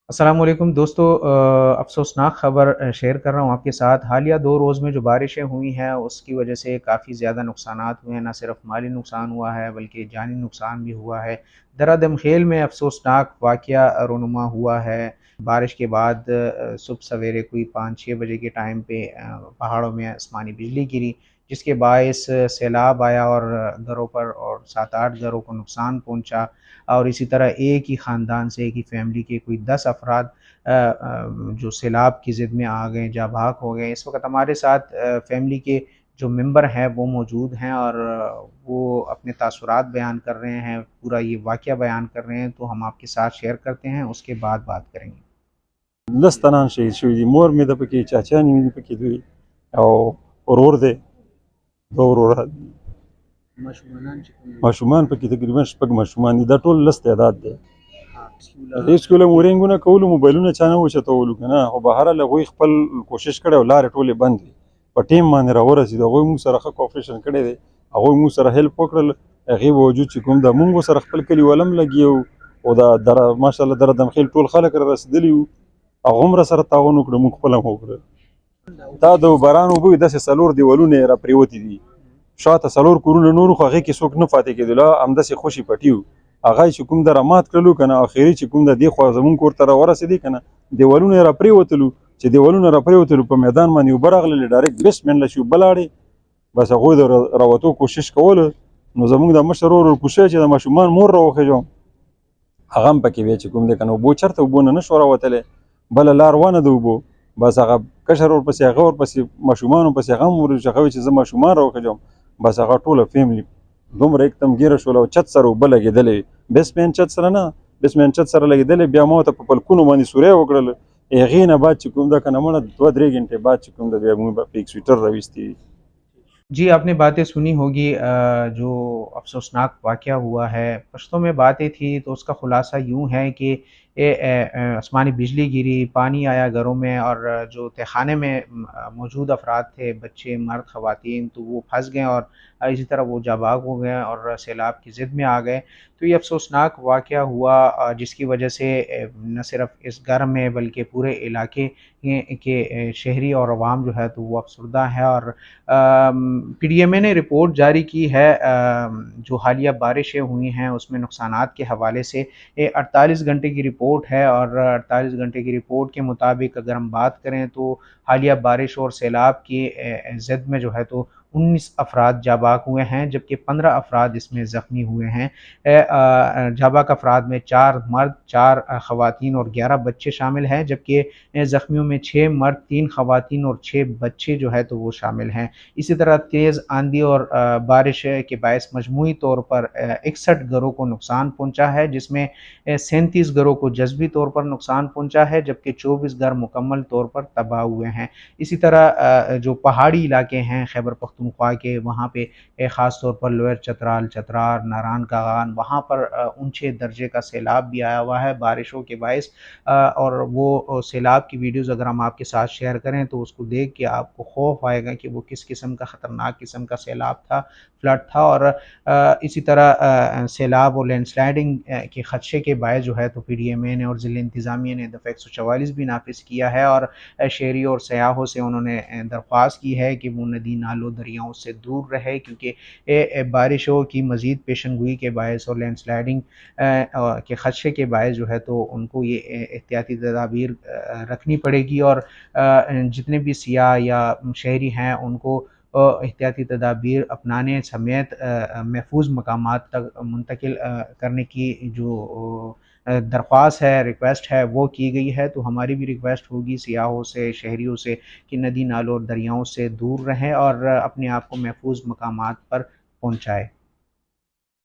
السلام علیکم دوستو، افسوسناک خبر شیئر کر رہا ہوں آپ کے ساتھ۔ حالیہ 2 روز میں جو بارشیں ہوئی ہیں اس کی وجہ سے کافی زیادہ نقصانات ہوئے ہیں، نہ صرف مالی نقصان ہوا ہے بلکہ جانی نقصان بھی ہوا ہے۔ درہ خیل میں افسوسناک واقعہ رونما ہوا ہے۔ بارش کے بعد صبح سویرے کوئی 5-6 بجے کے ٹائم پہ پہاڑوں میں آسمانی بجلی گری، جس کے باعث سیلاب آیا اور گھروں پر اور 7-8 گھروں کو نقصان پہنچا۔ اور اسی طرح ایک ہی خاندان سے ایک ہی فیملی کے کوئی 10 افراد جو سیلاب کی زد میں آ گئے، جاں بحق ہو گئے۔ اس وقت ہمارے ساتھ فیملی کے جو ممبر ہیں وہ موجود ہیں اور وہ اپنے تاثرات بیان کر رہے ہیں، پورا یہ واقعہ بیان کر رہے ہیں، تو ہم آپ کے ساتھ شیئر کرتے ہیں، اس کے بعد بات کریں گے۔ لس تنان شهید شوي دي. مور مې د پکې چاچا مې د پکې دوی او ورور دی، دوه ورور ماشومان پکې تقریبا 6 ماشومان دي. دا ټول لس تعداد دی. هیڅکله مو رنګونه کولو، موبایلونه چا نه وچتولو که نه، خو بهرحال هغوی خپل کوشش کړی او لارې ټولې بند وي. په ټیم باندې راورسېدو، هغوی موږ سره ښه کوپریشن کړی دی، هغوی موږ سره هیلپ وکړل. هغې باوجود چې کوم دا موږ سره خپل کلي والم لګي او دا ماشاءالله در دمخیل ټول خلک را رسېدلي وو، هغه هم را سره تعاون وکړه، موږ خپله هم وکړه. دا د باران اوبه وي، داسې 4 دیوالونه یې را پرېوتي دي. شاته 4 کورونه نور خو هغې کې څوک نه پاتې کېدل، همداسې خوشې پټي وو. هغه چې کوم د رامات کړلو که نه، اخري چې کوم د دې خوا زمونږ کور ته را ورسېدې که نه، دیوالونه یې را پرېوتلو. چې دیوالونه را پرېوتلو په میدان باندې اوبه راغللې، ډایرکټ بسم الله چې اوبه لاړې، بس هغوی د راوتو کوشش کوله. نو زمونږ د مشر ورور کوشش چې د ماشومان مور راوخېژوم، هغه هم پکې وی چې کوم دی که نه، اوبو چېرته اوبو نه شو راوتلی، بله لار ونه د اوبو. بس هغه کشر ورپسې، هغه ورپسې ماشومانو پسې هغه هم ور چې هغه وی چې زه ماشومان راوخېژوم. بس هغه ټوله فیملي دومره یکدم ګیره شول او چت سره اوبه لګېدلې وې. بیسمین چت سره نه، بیسمین چت سره لګېدلې. بیا ما ورته په پلکونو باندې سوری وکړل. هغې نه بعد چې کوم ده که نه مړه 2-3 غنټې بعد چې کوم ده بیا موږ په ایکسویټر راویستې دي. جی، آپ نے باتیں سنی ہوگی، جو افسوسناک واقعہ ہوا ہے پشتوں میں باتیں تھی تو اس کا خلاصہ یوں ہے کہ آسمانی بجلی گری، پانی آیا گھروں میں، اور جو تہخانے میں موجود افراد تھے، بچے، مرد، خواتین، تو وہ پھنس گئے اور اسی طرح وہ جاں بحق ہو گئے اور سیلاب کی زد میں آ گئے۔ تو یہ افسوسناک واقعہ ہوا، جس کی وجہ سے نہ صرف اس گھر میں بلکہ پورے علاقے کے شہری اور عوام جو ہے تو وہ افسردہ ہے۔ اور پی ڈی ایم اے نے رپورٹ جاری کی ہے، جو حالیہ بارشیں ہوئی ہیں اس میں نقصانات کے حوالے سے 48 گھنٹے کی رپورٹ ہے، اور 48 گھنٹے کی رپورٹ کے مطابق اگر ہم بات کریں تو حالیہ بارش اور سیلاب کی زد میں جو ہے تو 19 افراد جاں بحق ہوئے ہیں، جبکہ 15 افراد اس میں زخمی ہوئے ہیں۔ جاں بحق افراد میں 4 مرد، 4 خواتین اور 11 بچے شامل ہیں، جبکہ زخمیوں میں 6 مرد، 3 خواتین اور 6 بچے جو ہے تو وہ شامل ہیں۔ اسی طرح تیز آندھی اور بارش کے باعث مجموعی طور پر 61 گھروں کو نقصان پہنچا ہے، جس میں 37 گھروں کو جزوی طور پر نقصان پہنچا ہے، جبکہ 24 گھر مکمل طور پر تباہ ہوئے ہیں۔ اسی طرح جو پہاڑی علاقے ہیں خیبر پختونخوا کے، وہاں پہ خاص طور پر لوئر چترال، چترار، ناران کاغان، وہاں پر اونچے درجے کا سیلاب بھی آیا ہوا ہے بارشوں کے باعث، اور وہ سیلاب کی ویڈیوز اگر ہم آپ کے ساتھ شیئر کریں تو اس کو دیکھ کے آپ کو خوف آئے گا کہ وہ کس قسم کا خطرناک قسم کا سیلاب تھا، فلڈ تھا۔ اور اسی طرح سیلاب اور لینڈ سلائڈنگ کے خدشے کے باعث جو ہے تو پی ڈی ایم اے نے اور ضلع انتظامیہ نے دفعہ 144 بھی نافذ کیا ہے، اور شہریوں اور سیاحوں سے انہوں نے درخواست کی ہے کہ وہ ندی نالوں دریاؤں سے دور رہے، کیونکہ بارشوں کی مزید پیشن گوئی کے باعث اور لینڈ سلائڈنگ کے خدشے کے باعث جو ہے تو ان کو یہ احتیاطی تدابیر رکھنی پڑے گی، اور جتنے بھی سیاح یا شہری ہیں ان کو احتیاطی تدابیر اپنانے سمیت محفوظ مقامات تک منتقل کرنے کی جو درخواست ہے، ریکویسٹ ہے، وہ کی گئی ہے۔ تو ہماری بھی ریکویسٹ ہوگی سیاحوں سے، شہریوں سے، کہ ندی نالوں اور دریاؤں سے دور رہیں اور اپنے آپ کو محفوظ مقامات پر پہنچائے۔